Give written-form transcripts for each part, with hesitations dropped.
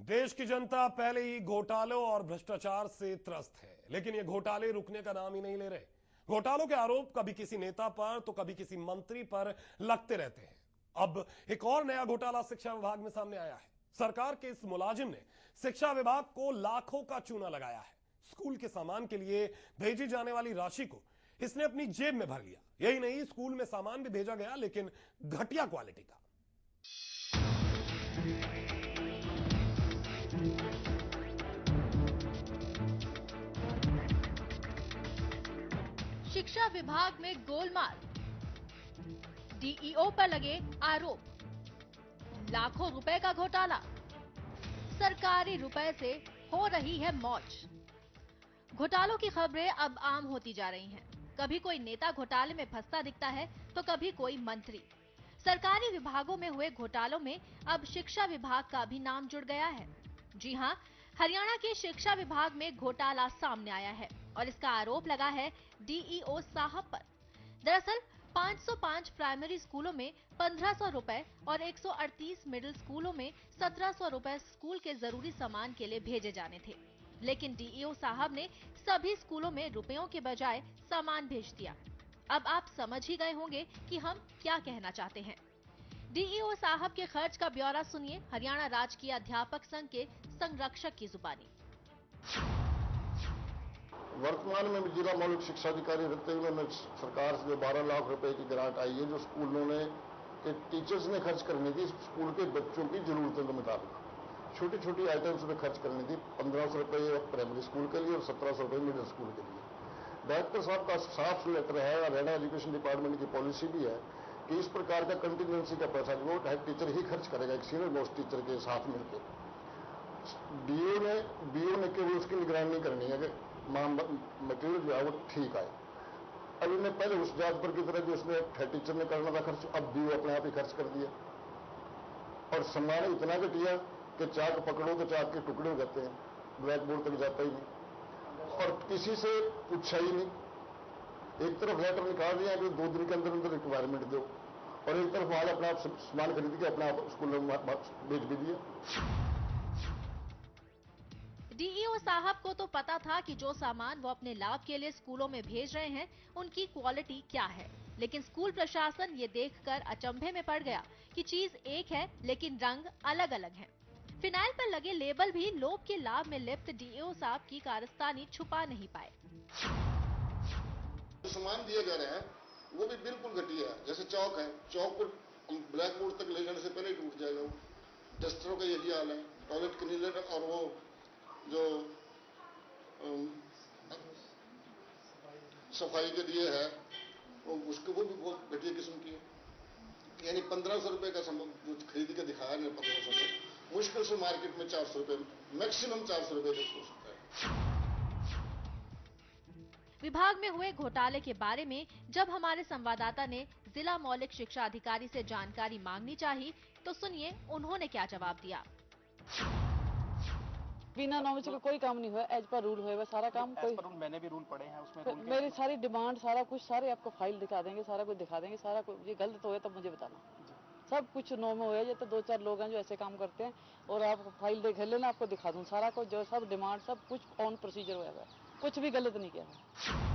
देश की जनता पहले ही घोटालों और भ्रष्टाचार से त्रस्त है, लेकिन ये घोटाले रुकने का नाम ही नहीं ले रहे। घोटालों के आरोप कभी किसी नेता पर तो कभी किसी मंत्री पर लगते रहते हैं। अब एक और नया घोटाला शिक्षा विभाग में सामने आया है। सरकार के इस मुलाजिम ने शिक्षा विभाग को लाखों का चूना लगाया है। स्कूल के सामान के लिए भेजी जाने वाली राशि को इसने अपनी जेब में भर लिया। यही नहीं, स्कूल में सामान भी भेजा गया, लेकिन घटिया क्वालिटी का। शिक्षा विभाग में गोलमाल, डीईओ पर लगे आरोप, लाखों रुपए का घोटाला, सरकारी रुपए से हो रही है मौज। घोटालों की खबरें अब आम होती जा रही हैं। कभी कोई नेता घोटाले में फंसता दिखता है तो कभी कोई मंत्री। सरकारी विभागों में हुए घोटालों में अब शिक्षा विभाग का भी नाम जुड़ गया है। जी हां, हरियाणा के शिक्षा विभाग में घोटाला सामने आया है और इसका आरोप लगा है डीईओ साहब पर। दरअसल 505 प्राइमरी स्कूलों में 1500 रुपए और 138 मिडिल स्कूलों में 1700 रुपए स्कूल के जरूरी सामान के लिए भेजे जाने थे, लेकिन डीईओ साहब ने सभी स्कूलों में रुपयों के बजाय सामान भेज दिया। अब आप समझ ही गए होंगे कि हम क्या कहना चाहते हैं। डीईओ साहब के खर्च का ब्यौरा सुनिए हरियाणा राजकीय अध्यापक संघ के संरक्षक की जुबानी। वर्तमान में जिला मौलिक शिक्षा अधिकारी रहते हुए मैं सरकार से जो 12 लाख रुपए की ग्रांट आई है, जो स्कूलों ने के टीचर्स ने खर्च करनी थी स्कूल के बच्चों की जरूरतों के मुताबिक, छोटी छोटी आइटम्स में खर्च करनी थी। 1500 रुपए प्राइमरी स्कूल के लिए और 1700 रुपए मिडिल स्कूल के लिए। डायरेक्टर साहब का साफ लेटर है, हरियाणा एजुकेशन डिपार्टमेंट की पॉलिसी भी है कि इस प्रकार का कंटीजेंसी का पैसा वो हेड टीचर ही खर्च करेगा, एक सीनियर मोस्ट टीचर के साथ मिलकर। बीओ ने केवल उसकी निगरानी नहीं करनी है कि मटेरियल जो है वो ठीक आए। अब इन्हें पहले उस जात पर की तरह जो उसने हेड टीचर ने करना था खर्च, अब बीओ अपने आप ही खर्च कर दिया और सम्मान इतना घटिया कि चाक पकड़ो तो चाक के टुकड़े हो जाते हैं, ब्लैक बोर्ड तक जाता ही नहीं और किसी से पूछा ही नहीं। एक तरफ लेटर निकाल दिया कि 2 दिन के अंदर अंदर रिक्वायरमेंट दो और एक तरफ माल अपने आप सामान खरीद के अपने आप स्कूल में बेच भी दिया। डीईओ साहब को तो पता था कि जो सामान वो अपने लाभ के लिए स्कूलों में भेज रहे हैं उनकी क्वालिटी क्या है, लेकिन स्कूल प्रशासन ये देखकर अचंभे में पड़ गया कि चीज एक है लेकिन रंग अलग अलग है। फिनाइल पर लगे लेबल भी लोभ के लाभ में लिप्त डीईओ साहब की कारस्तानी छुपा नहीं पाए। जो सामान दिए जा रहे हैं वो भी बिल्कुल घटिया है। जैसे चौक है, चौक पर ब्लैक बोर्ड तक ले जाने से पहले टूट जाएगा वो। डस्टरों का यही हाल है। टॉयलेट क्लीनर और वो जो सफाई के लिए है वो वो भी बहुत घटिया किस्म की है। यानी 1500 रुपए का जो खरीद के दिखाया है 1500 में, मुश्किल से मार्केट में 400 रुपए, मैक्सिमम 400 रुपए तक हो सकता है। विभाग में हुए घोटाले के बारे में जब हमारे संवाददाता ने जिला मौलिक शिक्षा अधिकारी से जानकारी मांगनी चाहिए तो सुनिए उन्होंने क्या जवाब दिया। बिना नॉमिनेशन का कोई काम नहीं हुआ, एज पर रूल हुआ सारा काम। कोई पर मैंने भी रूल पढ़े हैं, उसमें रूल मेरी सारी डिमांड सारा कुछ सारे आपको फाइल दिखा देंगे, सारा कुछ दिखा देंगे, सारा कुछ। ये गलत हो तब मुझे बताना। सब कुछ नो में हुआ। ये तो 2-4 लोग हैं जो ऐसे काम करते हैं और आप फाइल देख लेना, आपको दिखा दूं सारा कुछ, जो सब डिमांड सब कुछ ऑन प्रोसीजर हुआ है, कुछ भी गलत नहीं किया है।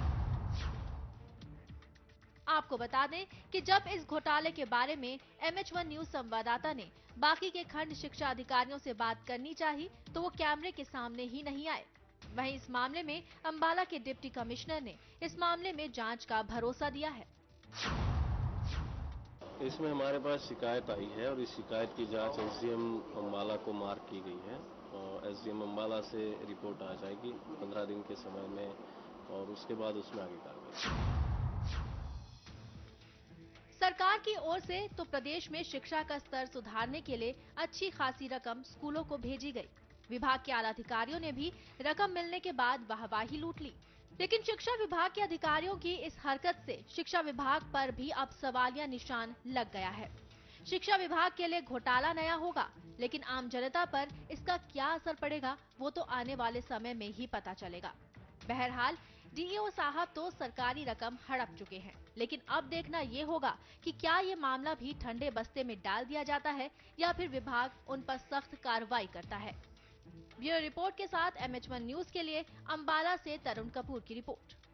आपको बता दें कि जब इस घोटाले के बारे में MH1 न्यूज संवाददाता ने बाकी के खंड शिक्षा अधिकारियों से बात करनी चाहिए तो वो कैमरे के सामने ही नहीं आए। वहीं इस मामले में अंबाला के डिप्टी कमिश्नर ने इस मामले में जांच का भरोसा दिया है। इसमें हमारे पास शिकायत आई है और इस शिकायत की जांच एसडीएम अंबाला को मार्क की गई है और एसडीएम अंबाला से रिपोर्ट आ जाएगी 15 दिन के समय में और उसके बाद उसमें आगे कार्रवाई। सरकार की ओर से तो प्रदेश में शिक्षा का स्तर सुधारने के लिए अच्छी खासी रकम स्कूलों को भेजी गई। विभाग के आला अधिकारियों ने भी रकम मिलने के बाद वाहवाही लूट ली, लेकिन शिक्षा विभाग के अधिकारियों की इस हरकत से शिक्षा विभाग पर भी अब सवालिया निशान लग गया है। शिक्षा विभाग के लिए घोटाला नया होगा, लेकिन आम जनता पर इसका क्या असर पड़ेगा वो तो आने वाले समय में ही पता चलेगा। बहरहाल डीईओ साहब तो सरकारी रकम हड़प चुके हैं, लेकिन अब देखना ये होगा कि क्या ये मामला भी ठंडे बस्ते में डाल दिया जाता है या फिर विभाग उन पर सख्त कार्रवाई करता है। ब्यूरो रिपोर्ट के साथ MH1 न्यूज के लिए अंबाला से तरुण कपूर की रिपोर्ट।